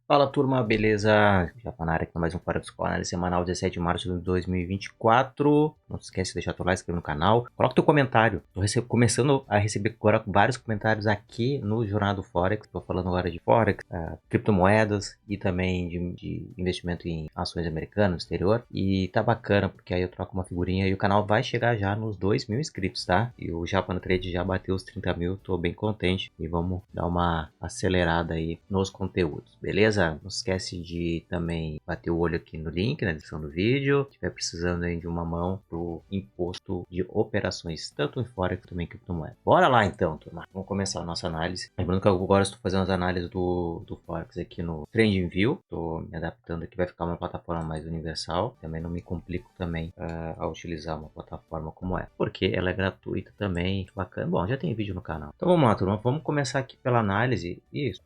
Fala turma, beleza? Já tá na área aqui mais um Fora do Escola, análise semanal 17 de março de 2024. Não se esquece de deixar teu like, inscrever no canal. Coloca teu comentário. Tô começando a receber agora vários comentários aqui no Jornal do Forex. Tô falando agora de Forex, criptomoedas e também de investimento em ações americanas no exterior. E tá bacana, porque aí eu troco uma figurinha e o canal vai chegar já nos 2.000 inscritos, tá? E o Japana Trade já bateu os 30 mil, tô bem contente. E vamos dar uma acelerada aí nos conteúdos, beleza? Não esquece de também bater o olho aqui no link na descrição do vídeo. Se estiver precisando aí de uma mão pro imposto de operações, tanto em Forex também que criptomoeda. Bora lá então, turma. Vamos começar a nossa análise. Lembrando que agora estou fazendo as análises do Forex aqui no TradingView. Estou me adaptando aqui, vai ficar uma plataforma mais universal. Também não me complico também a utilizar uma plataforma como essa, porque ela é gratuita também, bacana. Bom, já tem vídeo no canal. Então vamos lá, turma. Vamos começar aqui pela análise. Isso,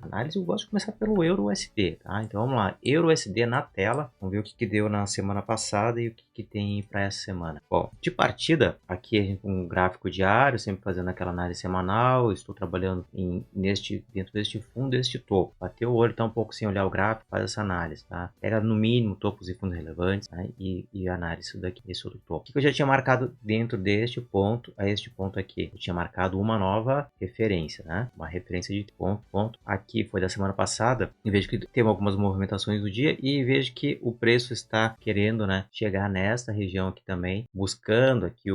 análise eu gosto de começar pelo Euro USD, tá? Então vamos lá, Euro USD na tela. Vamos ver o que deu na semana passada e o que tem para essa semana. Bom, de partida, aqui a gente com um gráfico diário, sempre fazendo aquela análise semanal. Estou trabalhando dentro deste fundo, deste topo. Bateu o olho, tá um pouco sem olhar o gráfico, faz essa análise, tá? Pega no mínimo topos e fundos relevantes, tá? E análise isso daqui, esse outro topo. O que eu já tinha marcado dentro deste ponto, a este ponto aqui? Eu tinha marcado uma nova referência, né? Uma referência de ponto. Aqui foi da semana passada. E vejo que tem algumas movimentações do dia e vejo que o preço está querendo, né, chegar nesta região aqui também, buscando aqui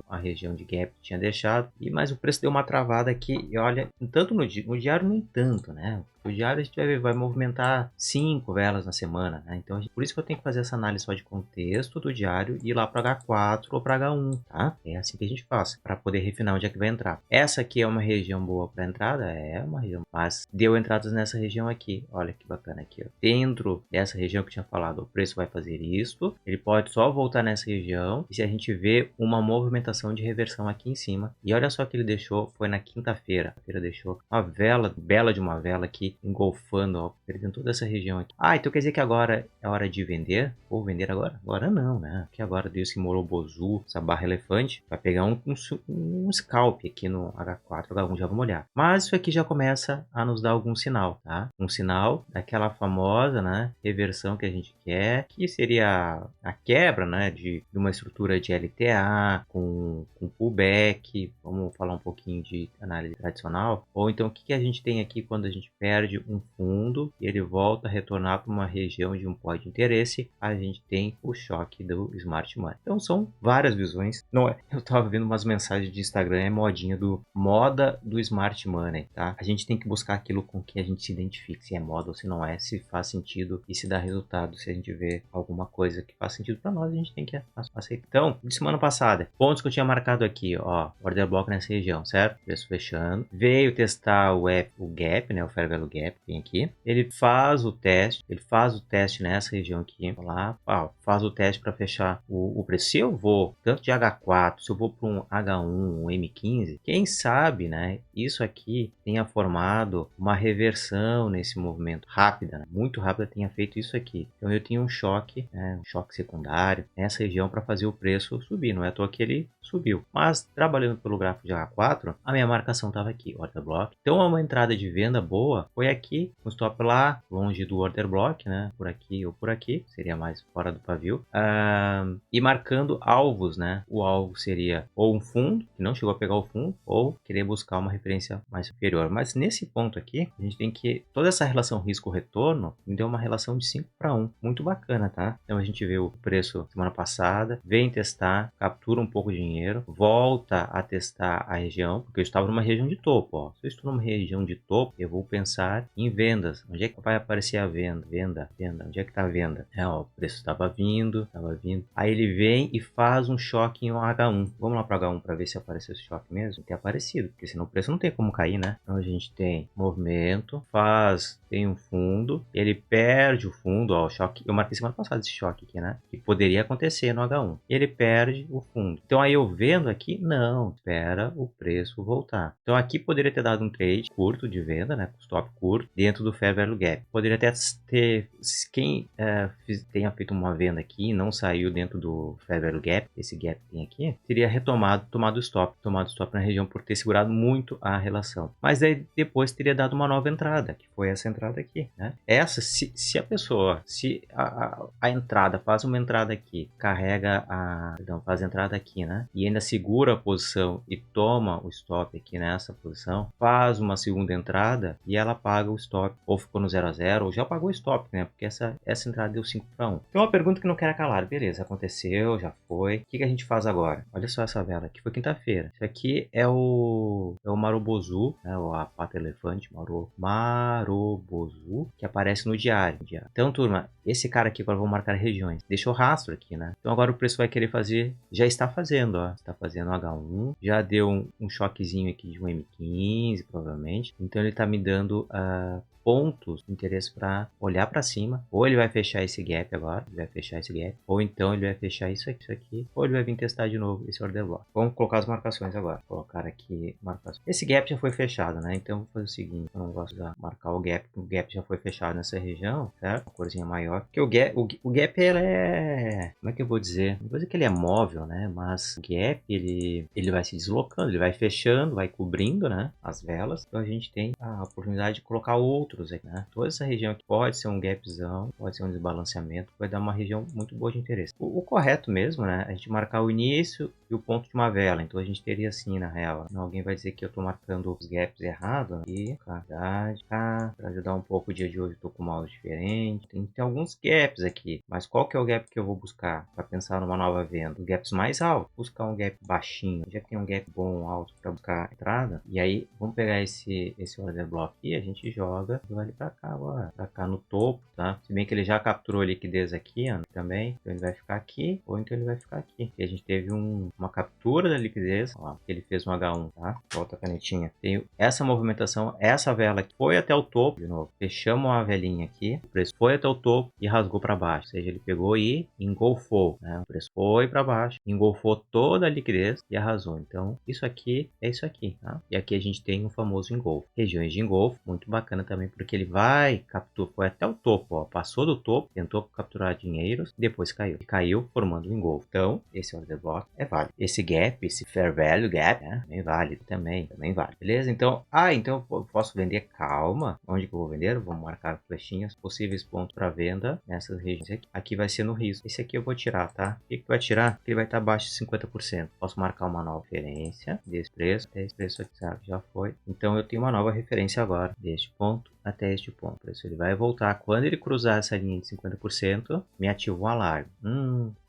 a região de gap que tinha deixado. Mas o preço deu uma travada aqui e olha, tanto no diário nem tanto, né? O diário a gente vai movimentar 5 velas na semana, né? Então, por isso que eu tenho que fazer essa análise só de contexto do diário e ir lá para H4 ou para H1, tá? É assim que a gente faz, para poder refinar onde é que vai entrar. Essa aqui é uma região boa para entrada? É uma região, mas deu entradas nessa região aqui. Olha que bacana aqui, ó. Dentro dessa região que eu tinha falado, o preço vai fazer isso. Ele pode só voltar nessa região. E se a gente vê uma movimentação de reversão aqui em cima. E olha só que ele deixou, foi na quinta-feira. Ele deixou uma vela, bela de uma vela aqui, engolfando, ó, perdendo toda essa região aqui. Ah, então quer dizer que agora é hora de vender? Vou vender agora? Agora não, né? Porque agora deu esse Morobozu, essa barra elefante, vai pegar um scalp aqui no H4, H1, já vamos olhar. Mas isso aqui já começa a nos dar algum sinal, tá? Um sinal daquela famosa, né, reversão que a gente quer, que seria a quebra, né, de uma estrutura de LTA com pullback. Vamos falar um pouquinho de análise tradicional. Ou então o que a gente tem aqui quando a gente perde um fundo e ele volta a retornar para uma região de um ponto de interesse? A gente tem o choque do Smart Money. Então são várias visões. Não é, eu estava vendo umas mensagens de Instagram, é modinha do moda do Smart Money, tá? A gente tem que buscar aquilo com que a gente se identifique, se é moda ou se não é, se faz sentido e se dá resultado. Se a gente vê alguma coisa que faz sentido para nós, a gente tem que aceitar. Então, de semana passada, pontos que eu tinha marcado aqui, ó, order block nessa região, certo? Preço fechando. Veio testar o gap, né, o fair value gap, tem aqui. Ele faz o teste nessa região aqui, lá, ó, faz o teste para fechar o preço. Se eu vou tanto de H4, se eu vou para um H1, um M15, quem sabe, né, isso aqui tenha formado uma reversão nesse movimento rápida, né? Muito rápida, tenha feito isso aqui. Então eu tinha um choque, né? Um choque secundário nessa região para fazer o preço subir. Não é à toa que ele subiu. Mas trabalhando pelo gráfico de H4, a minha marcação estava aqui, order block. Então uma entrada de venda boa foi aqui, um stop lá, longe do order block, né? Por aqui ou por aqui, seria mais fora do pavio. E marcando alvos, né? O alvo seria ou um fundo, que não chegou a pegar o fundo, ou querer buscar uma referência mais superior. Mas nesse ponto aqui, a gente tem que... Toda essa relação risco-retorno me deu uma relação de 5:1. Muito bacana, tá? Então a gente vê o preço semana passada, vem testar, captura um pouco de dinheiro, volta a testar a região, porque eu estava numa região de topo, ó. Se eu estou numa região de topo, eu vou pensar em vendas. Onde é que vai aparecer a venda? Venda. Onde é que tá a venda? Ó, o preço estava vindo. Aí ele vem e faz um choque em um H1. Vamos lá para H1 para ver se apareceu esse choque mesmo. Tem aparecido, porque senão o preço não tem como cair, né? Então a gente tem movimento, tem um fundo, ele perde o fundo, ó, o choque. Eu marquei semana passada esse choque aqui, né? Que poderia acontecer no H1. Ele perde o fundo. Então aí eu vendo aqui, não, espera o preço voltar. Então aqui poderia ter dado um trade curto de venda, né? Com stop curto dentro do Fair Value Gap. Poderia até ter, quem tenha feito uma venda aqui e não saiu dentro do Fair Value Gap, esse gap que tem aqui, teria tomado stop na região por ter segurado muito a relação. Mas aí depois teria dado uma nova entrada, que foi essa entrada aqui, né? Essa, se a pessoa, se a entrada faz uma entrada aqui, faz a entrada aqui, né? E ainda segura a posição e toma o stop aqui nessa posição, faz uma segunda entrada e ela paga o stop, ou ficou no 0 a 0, ou já pagou o stop, né? Porque essa entrada deu 5 para 1. Então, uma pergunta que não quer calar, beleza, aconteceu, já foi. O que a gente faz agora? Olha só essa vela aqui, foi quinta-feira. Isso aqui é o Marubozu, né? A pata elefante, Marubozu, que aparece no diário. Então, turma, esse cara aqui, agora vou marcar regiões, deixou rastro aqui, né? Então, agora o preço vai querer fazer, já está fazendo, ó, está fazendo H1, já deu um choquezinho aqui de um M15, provavelmente. Então, ele está me dando pontos de interesse para olhar para cima. Ou ele vai fechar esse gap agora, ou então ele vai fechar isso aqui, ou ele vai vir testar de novo esse order block. Vamos colocar as marcações agora. Vou colocar aqui marcações. Esse gap já foi fechado, né? Então vou fazer o seguinte, eu não gosto de marcar o gap já foi fechado nessa região, certo? Uma corzinha maior. Porque o gap ele é, como é que eu vou dizer? Não vou dizer que ele é móvel, né? Mas o gap ele vai se deslocando, ele vai fechando, vai cobrindo, né? As velas. Então a gente tem a oportunidade de colocar outro aqui, né? Toda essa região aqui pode ser um gapzão, pode ser um desbalanceamento, vai dar uma região muito boa de interesse. O correto mesmo, né? A gente marcar o início e o ponto de uma vela. Então a gente teria assim, na real. Alguém vai dizer que eu tô marcando os gaps errados. E, verdade, para ajudar um pouco o dia de hoje, eu tô com um mouse diferente. Tem alguns gaps aqui. Mas qual que é o gap que eu vou buscar para pensar numa nova venda? Os gaps mais altos. Buscar um gap baixinho. Já que tem um gap bom, alto, para buscar a entrada. E aí, vamos pegar esse order block aqui. A gente joga ali para cá agora, para cá no topo, tá? Se bem que ele já capturou a liquidez aqui, ó, também, então ele vai ficar aqui, ou então ele vai ficar aqui. E a gente teve uma captura da liquidez, ó, ele fez um H1, tá? Volta a canetinha. Tem essa movimentação, essa vela aqui foi até o topo, de novo, fechamos a velinha aqui, o preço foi até o topo e rasgou para baixo, ou seja, ele pegou e engolfou, né? O preço foi para baixo, engolfou toda a liquidez e arrasou. Então, isso aqui é isso aqui, tá? E aqui a gente tem o famoso engolfo. Regiões de engolfo, muito bacana também, porque ele foi até o topo, ó, passou do topo, tentou capturar dinheiros, depois caiu. E caiu formando um engolfo. Então, esse order block é válido. Esse gap, esse fair value gap, né, também válido, também vale. Beleza? Então, então eu posso vender, calma. Onde que eu vou vender? Vou marcar flechinhas, possíveis pontos para venda nessas regiões aqui. Aqui vai ser no risco. Esse aqui eu vou tirar, tá? O que vai tirar? Porque ele vai estar abaixo de 50%. Posso marcar uma nova referência desse preço. Esse preço aqui, sabe? Já foi. Então, eu tenho uma nova referência agora deste ponto até este ponto. Por isso ele vai voltar. Quando ele cruzar essa linha de 50%, me ativa um alarme.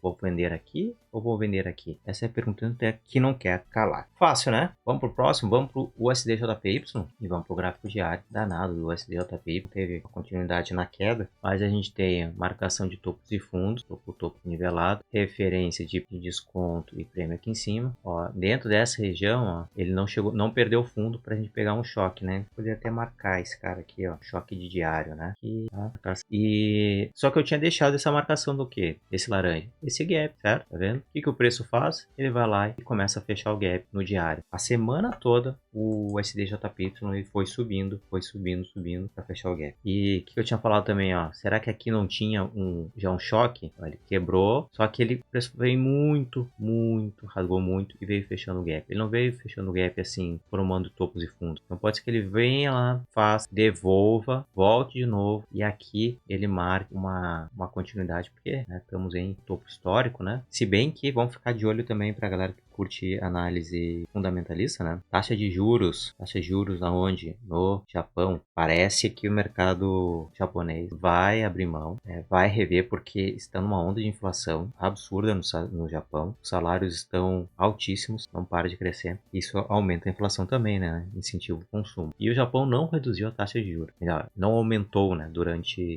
Vou vender aqui ou vou vender aqui? Essa é a pergunta que não quer calar. Fácil, né? Vamos pro próximo, vamos pro USDJPY e vamos pro gráfico diário. Danado do USDJPY, teve continuidade na queda, mas a gente tem marcação de topos e fundos, topo nivelado, referência de desconto e prêmio aqui em cima. Ó, dentro dessa região, ó, ele não perdeu o fundo para a gente pegar um choque, né? Poderia até marcar esse cara aqui, ó, choque de diário, né? Aqui, tá? E só que eu tinha deixado essa marcação do que? Esse laranja, esse gap, certo? Tá vendo? O que o preço faz? Ele vai lá e começa a fechar o gap no diário. A semana toda o USDJPY ele foi subindo para fechar o gap. E o que eu tinha falado também, ó, será que aqui não tinha já um choque? Ele quebrou, só que o preço veio muito, rasgou muito e veio fechando o gap. Ele não veio fechando o gap assim, formando topos e fundos. Então pode ser que ele venha lá, faça, devolva, volte de novo e aqui ele marque uma continuidade, porque né, estamos em topo histórico, né? Se bem que vamos ficar de olho também para a galera que curte análise fundamentalista, né? Taxa de juros aonde? No Japão. Parece que o mercado japonês vai abrir mão, vai rever porque está numa onda de inflação absurda no Japão. Os salários estão altíssimos, não para de crescer. Isso aumenta a inflação também, né? Incentiva o consumo. E o Japão não reduziu a taxa de juros. Não aumentou, né?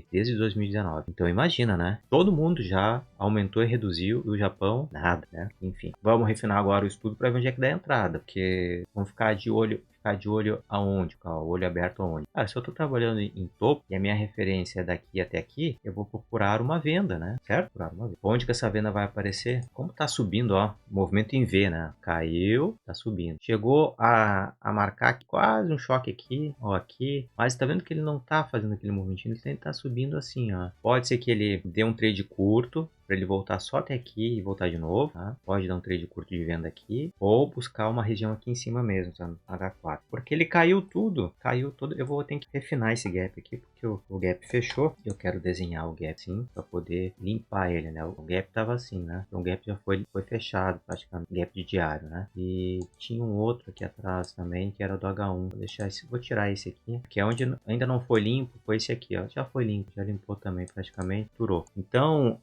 Desde 2019. Então imagina, né? Todo mundo já aumentou e reduziu e o Japão nada, né? Enfim, vamos refinar agora o estudo para ver onde é que dá a entrada, porque vamos ficar de olho ficar de olho aonde? Ficar o olho aberto aonde? Ah, se eu estou trabalhando em topo e a minha referência é daqui até aqui, eu vou procurar uma venda, né? Certo? Procurar uma venda. Onde que essa venda vai aparecer? Como está subindo, ó, movimento em V, né? Caiu, está subindo. Chegou a marcar aqui, quase um choque aqui, ó, aqui. Mas tá vendo que ele não está fazendo aquele movimentinho, ele está subindo assim, ó. Pode ser que ele dê um trade curto, para ele voltar só até aqui e voltar de novo, tá? Pode dar um trade curto de venda aqui, ou buscar uma região aqui em cima mesmo, tá? H4. Porque ele caiu tudo, eu vou ter que refinar esse gap aqui, porque o gap fechou. Eu quero desenhar o gap sim, para poder limpar ele, né? O gap tava assim, né? Então o gap já foi fechado, praticamente, gap de diário, né? E tinha um outro aqui atrás também, que era do H1. Vou tirar esse aqui, que é onde ainda não foi limpo, foi esse aqui, ó. Já foi limpo, já limpou também praticamente, turou. Então,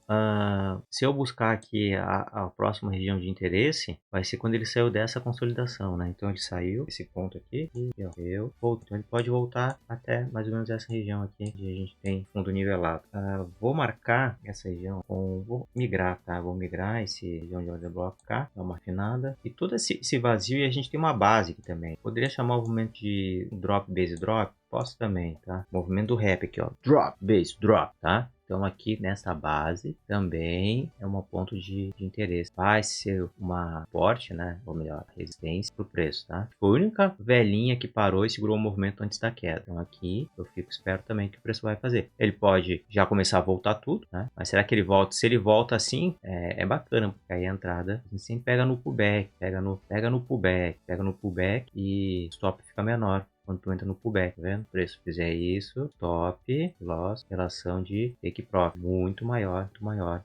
se eu buscar aqui a próxima região de interesse, vai ser quando ele saiu dessa consolidação, né? Então ele saiu, esse ponto aqui, e ó, voltou. Então ele pode voltar até mais ou menos essa região aqui, onde a gente tem fundo nivelado. Vou marcar essa região, vou migrar, tá? Vou migrar esse região de ordem bloco cá, dar uma afinada. E todo esse vazio, e a gente tem uma base aqui também. Poderia chamar o movimento de drop, base, drop? Posso também, tá? Movimento do rap aqui, ó. Drop, base, drop, tá? Então aqui nessa base também é um ponto de interesse. Vai ser uma suporte, né? Ou melhor, resistência para o preço, tá? Foi a única velhinha que parou e segurou o movimento antes da queda. Então aqui eu fico esperto também que o preço vai fazer. Ele pode já começar a voltar tudo, né? Mas será que ele volta? Se ele volta assim, é bacana, porque aí a entrada a gente sempre pega no pullback, pega no pullback e o stop fica menor. Quando tu entra no pullback, tá vendo? O preço fizer isso, stop, loss, relação de take profit, muito maior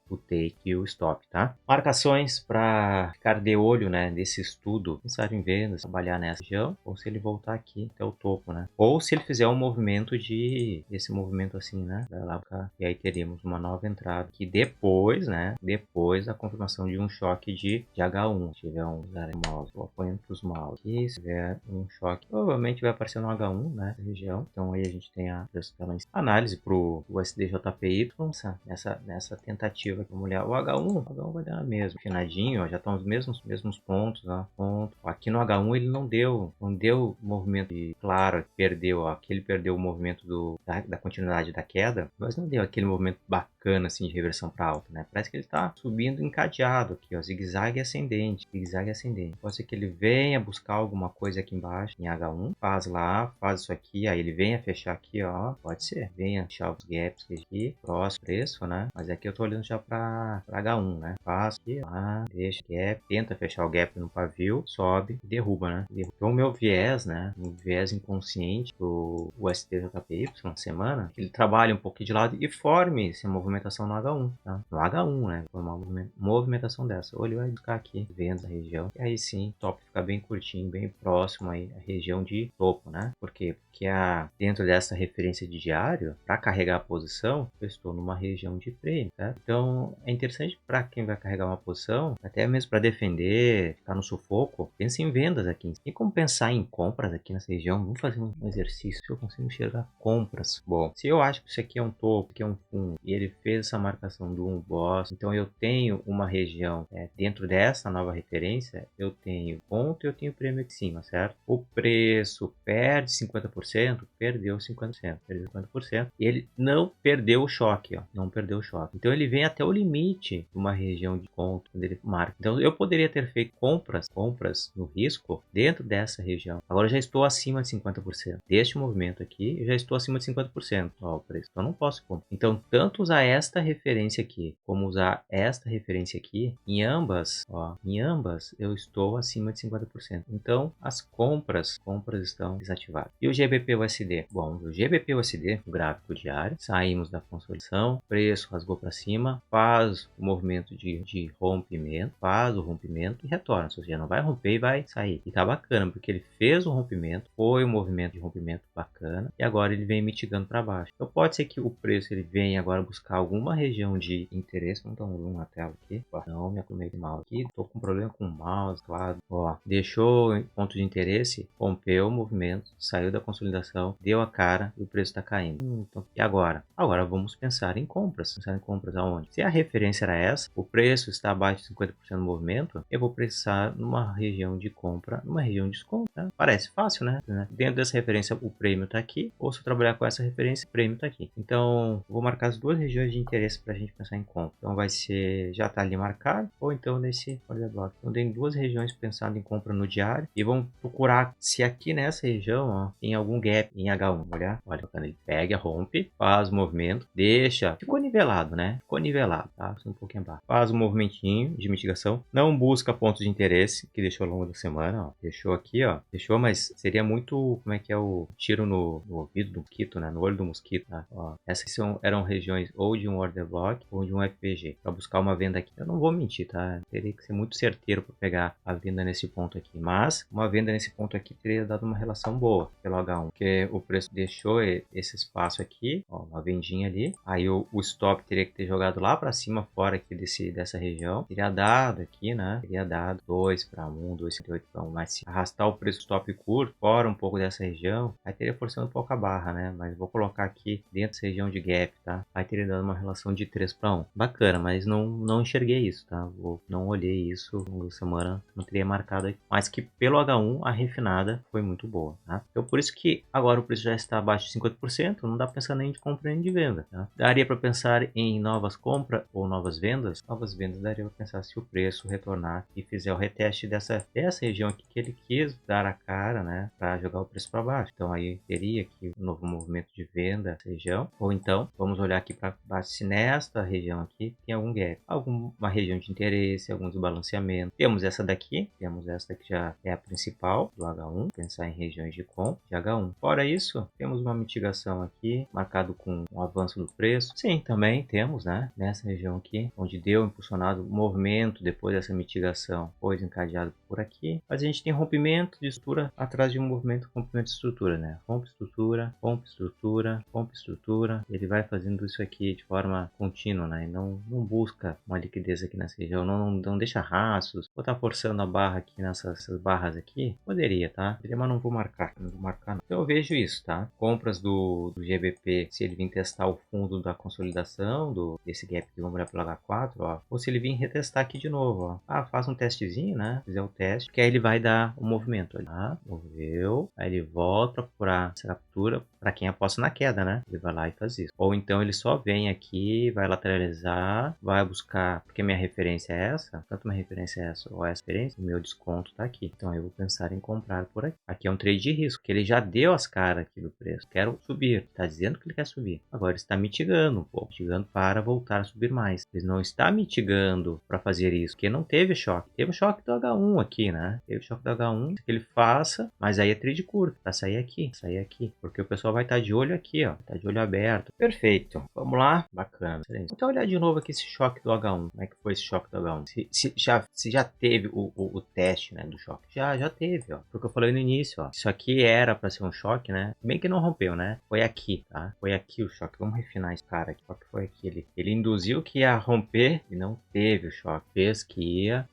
o take e o stop, tá? Marcações para ficar de olho, né, nesse estudo, pensar em vendas, trabalhar nessa região, ou se ele voltar aqui até o topo, né? Ou se ele fizer um movimento esse movimento assim, né? Vai lá cá, e aí teríamos uma nova entrada, que depois, né, depois da confirmação de um choque de H1, se tiver um mouse, eu apoio para os mouse, e se tiver um choque, provavelmente vai aparecer no H1, né, região. Então aí a gente tem a análise para o USDJPY nessa tentativa que vamos olhar o H1 vai dar a mesma, afinadinho, ó, já estão os mesmos pontos, ó, ponto. Aqui no H1 ele não deu movimento claro, perdeu, ó, aqui ele perdeu o movimento da continuidade da queda, mas não deu aquele movimento bacana assim de reversão para alta, né? Parece que ele está subindo encadeado aqui, ó, zigue-zague ascendente, Pode ser que ele venha buscar alguma coisa aqui embaixo em H1, faz isso aqui, aí ele venha fechar aqui, ó, pode ser, venha fechar os gaps aqui, próximo preço, né? Mas aqui eu tô olhando já para H1, né? Faz aqui, deixa gap, tenta fechar o gap no pavio, sobe, derruba, né? Então o meu viés, né? O viés inconsciente do USDJPY na semana, ele trabalha um pouquinho de lado e forme essa movimentação no H1, tá? No H1, né? Formar uma movimentação dessa. Ou ele vai buscar aqui, vendo a região, e aí sim, top fica bem curtinho, bem próximo aí a região de topo, né? Por quê? Porque dentro dessa referência de diário, para carregar a posição, eu estou numa região de prêmio, tá? Então, é interessante para quem vai carregar uma posição, até mesmo para defender, ficar no sufoco, pense em vendas aqui. Tem como pensar em compras aqui nessa região? Vamos fazer um exercício se eu consigo enxergar compras. Bom, se eu acho que isso aqui é um topo, que é um fundo, e ele fez essa marcação do boss, então eu tenho uma região dentro dessa nova referência, eu tenho ponto e eu tenho prêmio aqui em cima, certo? O preço perde 50%, perdeu 50%, e ele não perdeu o choque, ó, não perdeu o choque. Então ele vem até o limite de uma região de ponto, quando ele marca. Então eu poderia ter feito compras no risco dentro dessa região. Agora eu já estou acima de 50%. Deste movimento aqui, eu já estou acima de 50%, ó, o preço. Então eu não posso comprar. Então tanto usar esta referência aqui, como usar esta referência aqui, em ambas eu estou acima de 50%. Então as compras estão desativadas. E o GBP-USD? Bom, o GBP-USD, o gráfico diário, saímos da consolidação, preço rasgou para cima, faz o movimento de rompimento, faz o rompimento e retorna. Ou seja, não vai romper e vai sair. E tá bacana, porque ele fez o rompimento, foi um movimento de rompimento bacana, e agora ele vem mitigando para baixo. Então pode ser que o preço ele venha agora buscar alguma região de interesse. Vamos dar um zoom na tela aqui. Não, me acomodei mal aqui. Tô com problema com o mouse, claro. Ó, deixou ponto de interesse, rompeu o movimento momentos, saiu da consolidação, deu a cara e o preço está caindo. Então, e agora? Agora vamos pensar em compras. Pensar em compras aonde? Se a referência era essa, o preço está abaixo de 50% do movimento, eu vou pensar numa região de compra, numa região de desconto. Né? Parece fácil, né? Dentro dessa referência, o prêmio está aqui, ou se eu trabalhar com essa referência, o prêmio está aqui. Então, vou marcar as duas regiões de interesse para a gente pensar em compra. Então, vai ser, já está ali marcado, ou então nesse order block. Então, tem duas regiões pensando em compra no diário, e vamos procurar se aqui nessa região, ó, tem algum gap em H1. Olha, quando ele pega, rompe, faz o movimento, deixa, ficou nivelado, né? Ficou nivelado, tá? Um pouquinho abaixo. Faz um movimentinho de mitigação, não busca pontos de interesse, que deixou ao longo da semana, ó. Deixou aqui, ó. Deixou, mas seria muito, como é que é o tiro no ouvido do mosquito, né? No olho do mosquito, tá? Ó, essas eram regiões ou de um order block ou de um FPG. Para buscar uma venda aqui, eu não vou mentir, tá? Teria que ser muito certeiro para pegar a venda nesse ponto aqui. Mas uma venda nesse ponto aqui teria dado uma relação boa pelo H1, porque o preço deixou esse espaço aqui, ó, uma vendinha ali. Aí o stop teria que ter jogado lá para cima, fora aqui dessa região. Teria dado aqui, né? Teria dado 2 para 1, 2,78 para 1. Mas se arrastar o preço stop curto, fora um pouco dessa região, aí teria forçando um pouco a barra, né? Mas vou colocar aqui dentro dessa região de gap, tá? Aí teria dado uma relação de 3 para 1. Bacana, mas não enxerguei isso, tá? Não olhei isso ao longo da semana, não teria marcado aqui. Mas que pelo H1, a refinada foi muito boa, tá? Então por isso que agora o preço já está abaixo de 50%, não dá para pensar nem de compra nem de venda, tá? Daria para pensar em novas compras ou novas vendas? Novas vendas daria para pensar se o preço retornar e fizer o reteste dessa região aqui que ele quis dar a cara, né? Para jogar o preço para baixo. Então aí teria aqui um novo movimento de venda nessa região. Ou então, vamos olhar aqui para baixo se nesta região aqui tem algum gap, alguma região de interesse, algum desbalanceamento. Temos essa daqui que já é a principal do H1, pensar em regiões de compra de H1. Fora isso, temos uma mitigação aqui, marcado com um avanço do preço. Sim, também temos, né, nessa região aqui, onde deu impulsionado o movimento depois dessa mitigação, foi desencadeado por aqui. Mas a gente tem rompimento de estrutura atrás de um movimento de rompimento de estrutura, né? Rompe estrutura, rompe estrutura, rompe estrutura. Ele vai fazendo isso aqui de forma contínua, né? E não busca uma liquidez aqui nessa região, não deixa rastros. Vou estar forçando a barra aqui nessas barras aqui. Poderia, tá? Poderia, mas não vou marcar. Não vou marcar, não. Então eu vejo isso, tá? Compras do GBP, se ele vir testar o fundo da consolidação desse gap que vamos olhar pelo H4, ó. Ou se ele vir retestar aqui de novo, ó. Ah, faz um testezinho, né? Fizer o teste, que aí ele vai dar o movimento. Tá? Moveu. Aí ele volta para essa captura. Para quem aposta na queda, né? Ele vai lá e faz isso. Ou então ele só vem aqui, vai lateralizar, vai buscar, porque minha referência é essa, tanto minha referência é essa ou essa referência, o meu desconto tá aqui. Então eu vou pensar em comprar por aqui. Aqui é um trade de risco, que ele já deu as caras aqui do preço. Quero subir. Está dizendo que ele quer subir. Agora está mitigando um pouco, mitigando para voltar a subir mais. Ele não está mitigando para fazer isso, porque não teve choque. Teve o choque do H1 aqui, né? Teve o choque do H1, que ele faça, mas aí é trade curto, para sair aqui, porque o pessoal vai estar de olho aqui, ó, tá de olho aberto. Perfeito. Vamos lá? Bacana. Excelente. Então olhar de novo aqui esse choque do H1. Como é que foi esse choque do H1? Se já teve o teste, né, do choque. Já teve, ó. Porque eu falei no início, ó. Isso aqui era para ser um choque, né? Bem que não rompeu, né? Foi aqui, tá? Foi aqui o choque. Vamos refinar esse cara aqui. Qual que foi aqui? Ele induziu que ia romper e não teve o choque. Fez que ia.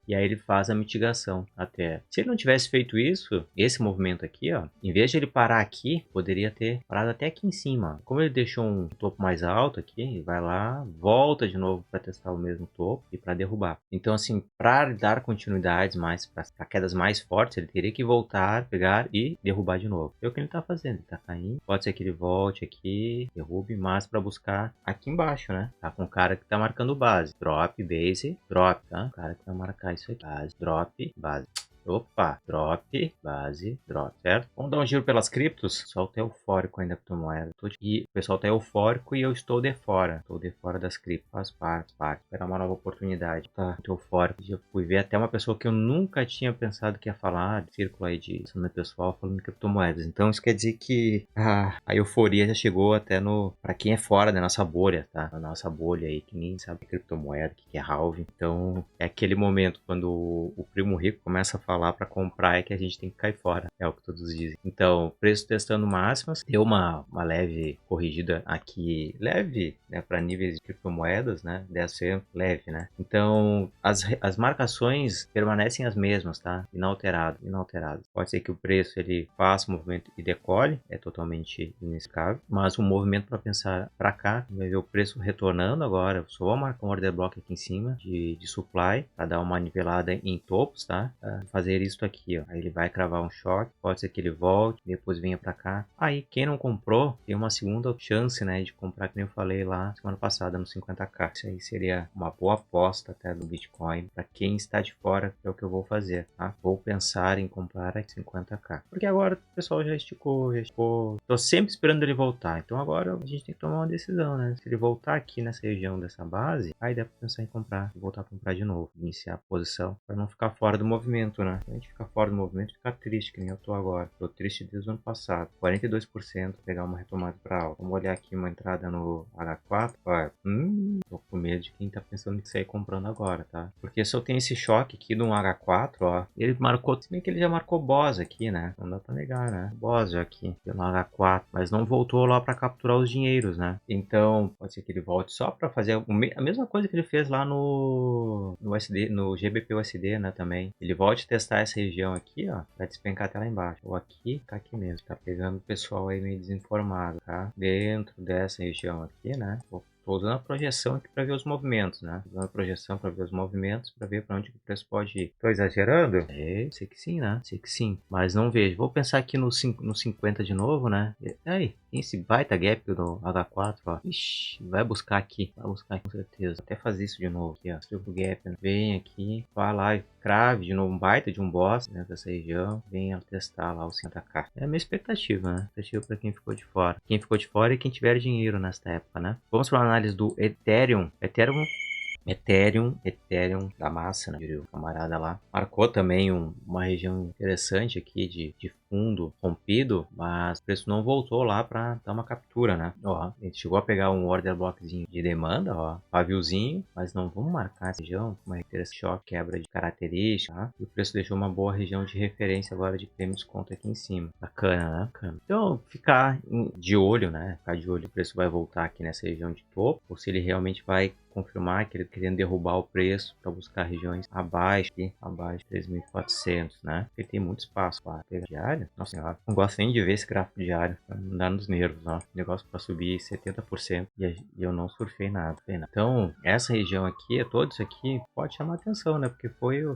E aí ele faz a mitigação até. Se ele não tivesse feito isso, esse movimento aqui, ó, em vez de ele parar aqui, poderia ter parado até aqui em cima. Como ele deixou um topo mais alto aqui, ele vai lá, volta de novo para testar o mesmo topo e para derrubar. Então, assim, para dar continuidades mais, para quedas mais fortes, ele teria que voltar, pegar e derrubar de novo. É o que ele está fazendo, ele está caindo. Pode ser que ele volte aqui, derrube, mas para buscar aqui embaixo, né? Tá com o cara que está marcando base. Drop, base, drop, tá? O cara que vai marcar isso aqui. Base, drop, base. Opa, drop, base, drop, certo? Vamos dar um giro pelas criptos. O pessoal tá eufórico ainda com a moeda. E o pessoal tá eufórico e eu estou de fora. Estou de fora das criptos. Faz parte. Esperar uma nova oportunidade. Tá muito eufórico. Já fui ver até uma pessoa que eu nunca tinha pensado que ia falar. De círculo aí de pessoal falando de criptomoedas. Então isso quer dizer que a euforia já chegou até pra quem é fora da nossa bolha, tá? Da nossa bolha aí, que nem sabe criptomoeda, que é halving. Então é aquele momento quando o primo rico começa a falar falar para comprar é que a gente tem que cair fora, é o que todos dizem. Então, preço testando máximas, deu uma leve corrigida aqui, leve, né, para níveis de criptomoedas, né, 10% leve, né. Então, as marcações permanecem as mesmas, tá, inalteradas. Pode ser que o preço ele faça um movimento e decole, é totalmente inexplicável, mas um movimento para pensar para cá, vai ver o preço retornando agora, eu só vou marcar um order block aqui em cima de supply, para dar uma nivelada em topos, tá, fazer isso aqui, ó, aí ele vai cravar um short, pode ser que ele volte, depois venha para cá, aí quem não comprou, tem uma segunda chance, né, de comprar, que nem eu falei lá semana passada, no 50k, isso aí seria uma boa aposta até do Bitcoin, para quem está de fora, é o que eu vou fazer, tá, vou pensar em comprar a 50k, porque agora o pessoal já esticou, tô sempre esperando ele voltar, então agora a gente tem que tomar uma decisão, né, se ele voltar aqui nessa região dessa base, aí dá para pensar em comprar, voltar a comprar de novo, iniciar a posição, para não ficar fora do movimento, né, se a gente ficar fora do movimento, ficar triste, que nem eu tô agora, tô triste desde o ano passado, 42%, pegar uma retomada para alta, vamos olhar aqui uma entrada no H4, olha, tô com medo de quem tá pensando em sair comprando agora, tá, porque se eu tenho esse choque aqui de um H4, ó, ele marcou, se bem que ele já marcou Boss aqui, né, não dá para negar, né, Boss já aqui, pelo H4, mas não voltou lá para capturar os dinheiros, né, então pode ser que ele volte só para fazer a mesma coisa que ele fez lá no USD, no GBP USD, né, também, ele volte a testar essa região aqui, ó, para despencar até lá embaixo, ou aqui, tá aqui mesmo, tá pegando o pessoal aí meio desinformado, tá, dentro dessa região aqui, né, Estou usando a projeção aqui para ver os movimentos, né? Usando a projeção para ver os movimentos, para ver para onde o preço pode ir. Estou exagerando? É, sei que sim, né? Sei que sim. Mas não vejo. Vou pensar aqui no 50 de novo, né? E aí, tem esse baita gap do H4, ó. Ixi, vai buscar aqui. Vai buscar aqui com certeza. Vou até fazer isso de novo aqui, ó. Strip gap, né? Vem aqui, vai lá e crave de novo um baita de um boss dentro dessa região. Venha testar lá o 50k. É a minha expectativa, né? Expectativa para quem ficou de fora. Quem ficou de fora e quem tiver dinheiro nesta época, né? Vamos para uma análise do Ethereum. Ethereum da massa, né? O camarada lá marcou também uma região interessante aqui de fundo rompido, mas o preço não voltou lá para dar uma captura, né? Ó, a gente chegou a pegar um order blockzinho de demanda, ó, paviozinho, mas não vamos marcar essa região, uma interessante choque, quebra de característica, tá? E o preço deixou uma boa região de referência agora de prêmio de desconto aqui em cima. Bacana, né? Bacana. Então, ficar de olho, né? Ficar de olho, o preço vai voltar aqui nessa região de topo, ou se ele realmente vai confirmar que ele querendo derrubar o preço para buscar regiões abaixo de 3.400, né? Porque tem muito espaço para pegar diário. Nossa senhora, não gosto nem de ver esse gráfico diário, pra não dar nos nervos, ó. Negócio para subir 70% e eu não surfei nada. Então, essa região aqui, todo isso aqui pode chamar atenção, né? Porque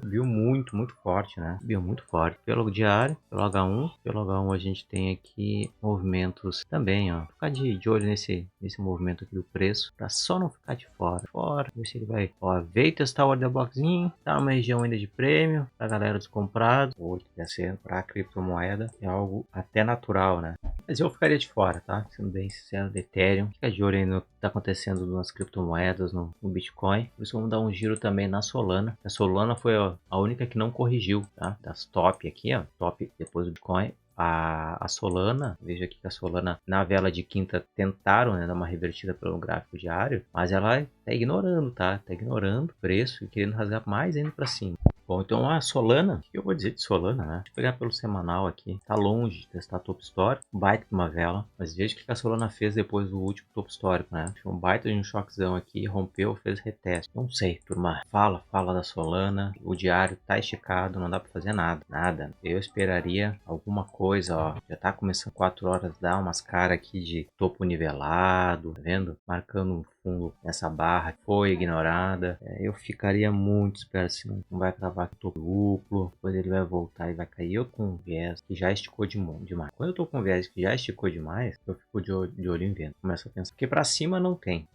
viu muito forte, né? Viu muito forte. Pelo diário, pelo H1 a gente tem aqui movimentos também, ó. Ficar de olho nesse movimento aqui do preço, para só não ficar de fora, ver se ele vai, ó, veio testar o order blockzinho, tá numa região ainda de prêmio, pra galera dos comprados, ou que quer ser pra criptomoeda, é algo até natural, né? Mas eu ficaria de fora, tá? Sendo bem sincero, do Ethereum. Fica de olho aí no que tá acontecendo nas criptomoedas, no Bitcoin. Por isso vamos dar um giro também na Solana. A Solana foi a única que não corrigiu, tá? Das top aqui, ó, top depois do Bitcoin. A Solana, veja aqui que a Solana na vela de quinta tentaram, né, dar uma revertida pelo gráfico diário, mas ela tá ignorando, tá? Tá ignorando o preço e querendo rasgar mais ainda para cima. Bom, então a Solana, o que eu vou dizer de Solana, né? Deixa eu pegar pelo semanal aqui, tá longe de testar topo histórico, baita de uma vela, mas veja o que a Solana fez depois do último topo histórico, né? Foi um baita de um choquezão aqui, rompeu, fez reteste. Não sei, turma, fala da Solana, o diário tá esticado, não dá para fazer nada. Eu esperaria alguma coisa, ó, já tá começando 4 horas, dá umas caras aqui de topo nivelado, tá vendo? Marcando um fundo nessa barra, foi ignorada. Eu ficaria muito esperto, se não vai travar com topo duplo, depois ele vai voltar e vai cair. Eu com viés que já esticou demais. Quando eu tô com viés que já esticou demais, eu fico de olho em vento. Começo a pensar, porque pra cima não tem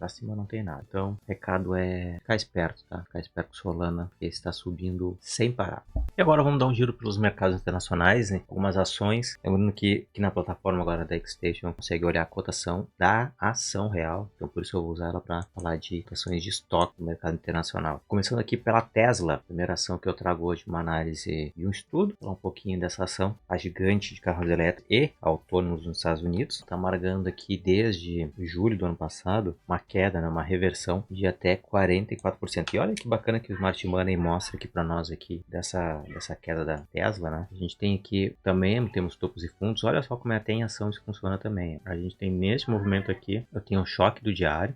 nada. Então, o recado é ficar esperto, tá? Ficar esperto com Solana, porque está subindo sem parar. E agora vamos dar um giro pelos mercados internacionais, né? Algumas ações. Lembrando que na plataforma agora da Xstation consegue olhar a cotação da ação real. Então por isso eu vou usar ela para falar de ações de estoque no mercado internacional. Começando aqui pela Tesla, primeira ação que eu trago hoje uma análise e um estudo, falar um pouquinho dessa ação, a gigante de carros elétricos e autônomos nos Estados Unidos. Está marcando aqui desde julho do ano passado uma queda, né, uma reversão de até 44%. E olha que bacana que o Smart Money mostra aqui para nós aqui dessa queda da Tesla, né? A gente tem aqui também, temos topos e fundos. Olha só como tem ação, isso funciona também. A gente tem nesse movimento aqui, eu tenho um choque do diário,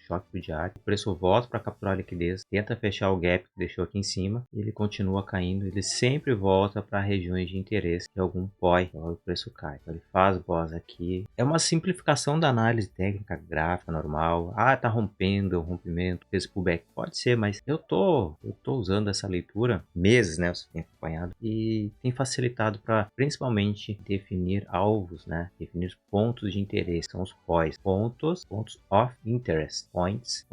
o preço volta para capturar a liquidez, tenta fechar o gap que deixou aqui em cima, e ele continua caindo, ele sempre volta para regiões de interesse de algum POI, o preço cai. Então ele faz boss aqui. É uma simplificação da análise técnica gráfica normal. Tá rompendo, é um rompimento, fez pullback. Pode ser, mas eu tô usando essa leitura meses, né? Você tem acompanhado e tem facilitado para principalmente definir alvos, né? Definir pontos de interesse, são os POIs, pontos of interest, points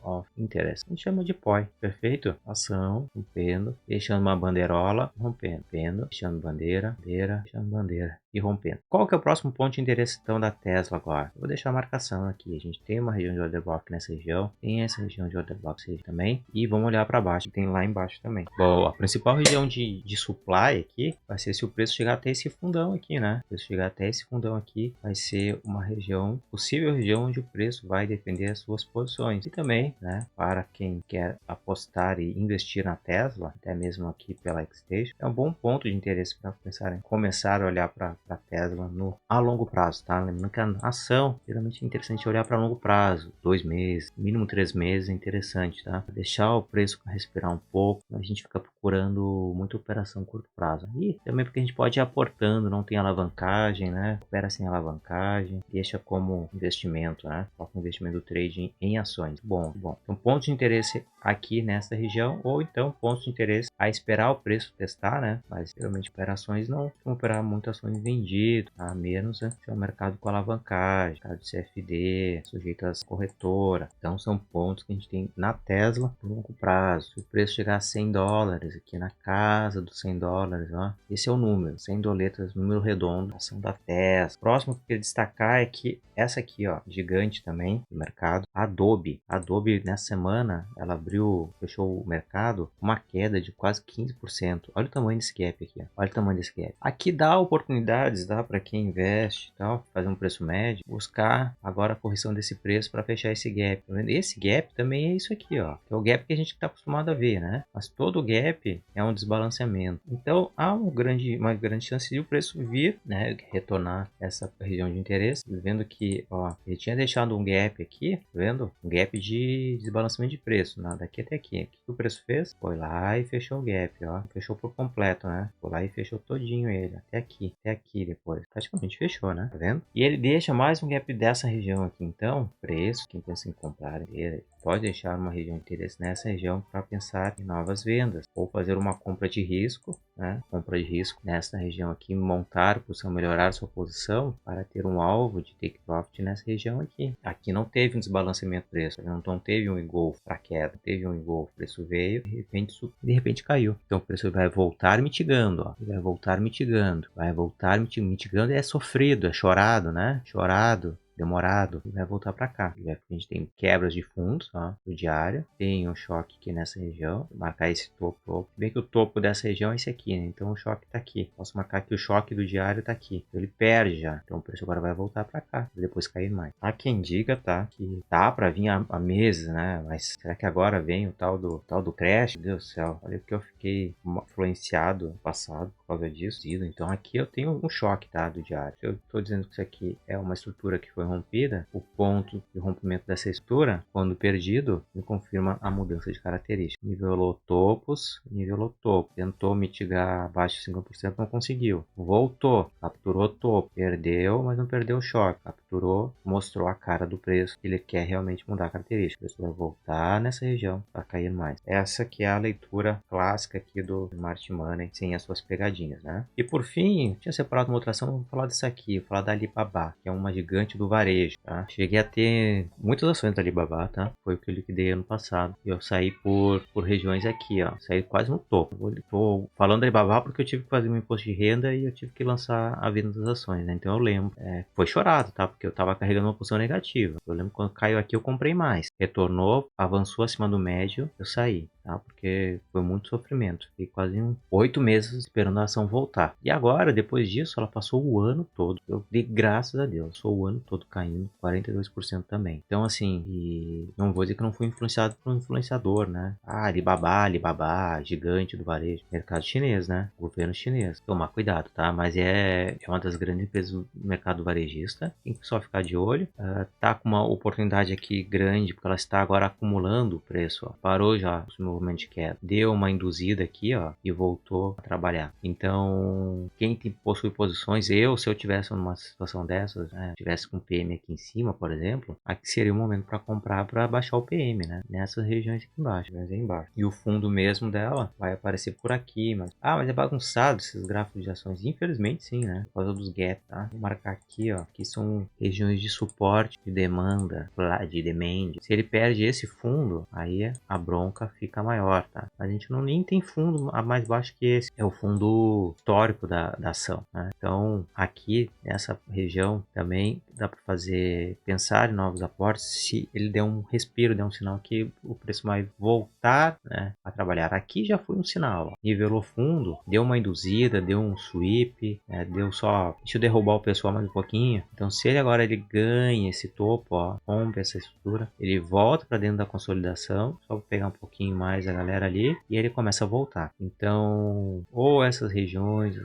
of interest. A gente chama de POI, perfeito? Ação, rompendo, deixando uma bandeirola, rompendo, deixando bandeira, deixando bandeira e rompendo. Qual que é o próximo ponto de interesse então da Tesla agora? Eu vou deixar a marcação aqui. A gente tem uma região de order block nessa região, tem essa região de order block também, e vamos olhar para baixo, tem lá embaixo também. Bom, a principal região de supply aqui vai ser se o preço chegar até esse fundão aqui, né? Se o preço chegar até esse fundão aqui, vai ser uma região, possível região onde o preço vai defender as suas posições. E também, né, para quem quer apostar e investir na Tesla, até mesmo aqui pela Xstation, é um bom ponto de interesse para começar a olhar para a Tesla a longo prazo, tá? Lembrando que a ação, geralmente é interessante olhar para longo prazo, 2 meses, mínimo 3 meses é interessante, tá? Deixar o preço respirar um pouco, a gente fica procurando muita operação curto prazo. E também porque a gente pode ir aportando, não tem alavancagem, né? Opera sem alavancagem, deixa como investimento, né? Foca o investimento do trading em ações. Bom. Então, ponto de interesse aqui nessa região, ou então pontos de interesse a esperar o preço testar, né? Mas geralmente operações não vão operar muito ações vendidas, a menos se é um mercado com alavancagem, mercado de CFD, sujeito às corretoras. Então são pontos que a gente tem na Tesla por longo prazo. Se o preço chegar a $100, aqui na casa dos $100, ó, esse é o número, 100 doletas, número redondo, ação da Tesla. Próximo que eu queria destacar é que essa aqui, ó, gigante também do mercado, Adobe nessa semana, ela fechou o mercado uma queda de quase 15%. Olha o tamanho desse gap aqui, ó. Olha o tamanho desse gap. Aqui dá oportunidades, dá para quem investe, tal, fazer um preço médio, buscar agora a correção desse preço para fechar esse gap. Esse gap também é isso aqui, ó, que é o gap que a gente está acostumado a ver, né? Mas todo gap é um desbalanceamento. Então há uma grande chance de o preço vir, né, retornar essa região de interesse, vendo que, ó, ele tinha deixado um gap aqui, tá vendo? Um gap de desbalanceamento de preço, né? Daqui até aqui. O que o preço fez? Foi lá e fechou o gap, ó. Fechou por completo, né? Foi lá e fechou todinho ele, até aqui depois. Praticamente fechou, né? Tá vendo? E ele deixa mais um gap dessa região aqui. Então, preço, quem pensa em comprar, ele pode deixar uma região de interesse nessa região para pensar em novas vendas ou fazer uma compra de risco, né? Compra de risco nessa região aqui, montar posição, melhorar sua posição para ter um alvo de take profit nessa região aqui. Aqui não teve um desbalanceamento de preço, não teve um engolfo para queda, teve um engolfo, o preço veio, de repente caiu. Então o preço vai voltar mitigando, ó. Vai voltar mitigando, é sofrido, é chorado, né? Chorado, demorado, e vai voltar para cá. A gente tem quebras de fundos, ó, do diário, tem um choque aqui nessa região, vou marcar esse topo, bem que o topo dessa região é esse aqui, né? Então o choque tá aqui, posso marcar que o choque do diário tá aqui, ele perde já, então o preço agora vai voltar para cá, e depois cair mais. Há quem diga, tá, que tá para vir há meses, né? Mas será que agora vem o tal do crash? Meu Deus do céu, olha que eu fiquei influenciado no passado por causa disso. Então aqui eu tenho um choque, tá, do diário. Se eu tô dizendo que isso aqui é uma estrutura que foi rompida, o ponto de rompimento dessa estrutura, quando perdido, me confirma a mudança de característica. Nivelou topos, tentou mitigar abaixo de 50%, não conseguiu. Voltou, capturou topo, perdeu, mas não perdeu o choque. Capturou, mostrou a cara do preço, que ele quer realmente mudar a característica. O preço vai voltar nessa região para cair mais. Essa que é a leitura clássica aqui do Smart Money, sem as suas pegadinhas, né? E por fim, tinha separado uma outra ação, vou falar disso aqui, vou falar da Alibaba, que é uma gigante do varejo, tá? Cheguei a ter muitas ações da Alibaba, tá? Foi o que eu liquidei ano passado. E eu saí por regiões aqui, ó. Saí quase no topo. Eu tô falando da Alibaba porque eu tive que fazer um imposto de renda e eu tive que lançar a venda das ações, né? Então eu lembro. Foi chorado, tá? Porque eu tava carregando uma posição negativa. Eu lembro quando caiu aqui eu comprei mais. Retornou, avançou acima do médio, eu saí, tá? Porque foi muito sofrimento. Fiquei quase 8 meses esperando a ação voltar. E agora, depois disso, ela passou o ano todo. Eu dei graças a Deus. Passou o ano todo caindo, 42% também. Então, assim, e não vou dizer que não fui influenciado por um influenciador, né? Ah, Alibaba, gigante do varejo. Mercado chinês, né? Governo chinês. Tomar cuidado, tá? Mas é uma das grandes empresas do mercado varejista. Tem que só ficar de olho. Tá com uma oportunidade aqui grande, porque ela está agora acumulando o preço, ó. Parou já o movimento de queda. Deu uma induzida aqui, ó, e voltou a trabalhar. Então, quem possui posições, se eu tivesse numa situação dessas, né, tivesse com PM aqui em cima, por exemplo, aqui seria o momento para comprar para baixar o PM, né? Nessas regiões aqui embaixo, E o fundo mesmo dela vai aparecer por aqui, mas é bagunçado esses gráficos de ações. Infelizmente sim, né? Por causa dos gaps, tá? Vou marcar aqui, ó, que são regiões de suporte, de demanda, de demand. Se ele perde esse fundo, aí a bronca fica maior, tá? A gente nem tem fundo a mais baixo que esse. É o fundo histórico da ação, né? Então, aqui, nessa região, também dá para pensar em novos aportes. Se ele der um respiro, der um sinal que o preço vai voltar, né, a trabalhar. Aqui já foi um sinal, ó. Nivelou fundo, deu uma induzida, deu um sweep, deu só... Deixa eu derrubar o pessoal mais um pouquinho. Então, se ele agora ganha esse topo, ó, rompe essa estrutura, ele volta para dentro da consolidação, só vou pegar um pouquinho mais a galera ali, e ele começa a voltar. Então, ou essas regiões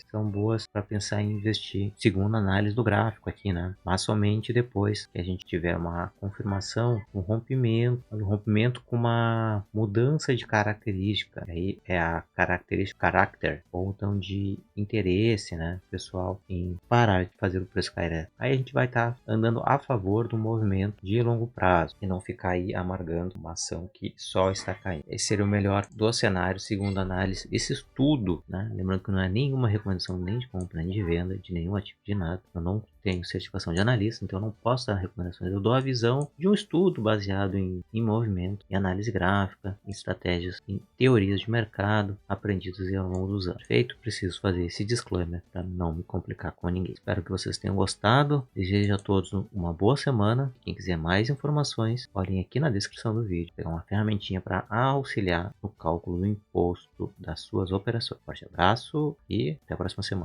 são boas para pensar em investir, segundo a análise do gráfico aqui, né? Mas somente depois que a gente tiver uma confirmação, um rompimento com uma mudança de característica. Aí é a característica, caráter, ou então de interesse, né, pessoal, em parar de fazer o preço cair. Aí a gente vai estar andando a favor do movimento de longo prazo e não ficar aí amargando uma ação que só está caindo. Esse seria o melhor dos cenários, segundo a análise. Esse estudo, né, lembrando que não é nenhuma recomendação nem de compra, nem de venda, de nenhum ativo, de nada. Eu não tenho certificação de analista, então eu não posso dar recomendações. Eu dou a visão de um estudo baseado em movimento, em análise gráfica, em estratégias, em teorias de mercado aprendidas ao longo dos anos. Feito, preciso fazer esse disclaimer para não me complicar com ninguém. Espero que vocês tenham gostado. Desejo a todos uma boa semana. Quem quiser mais informações, olhem aqui na descrição do vídeo. Pegar uma ferramentinha para auxiliar no cálculo do imposto das suas operações. Forte abraço e até a próxima semana.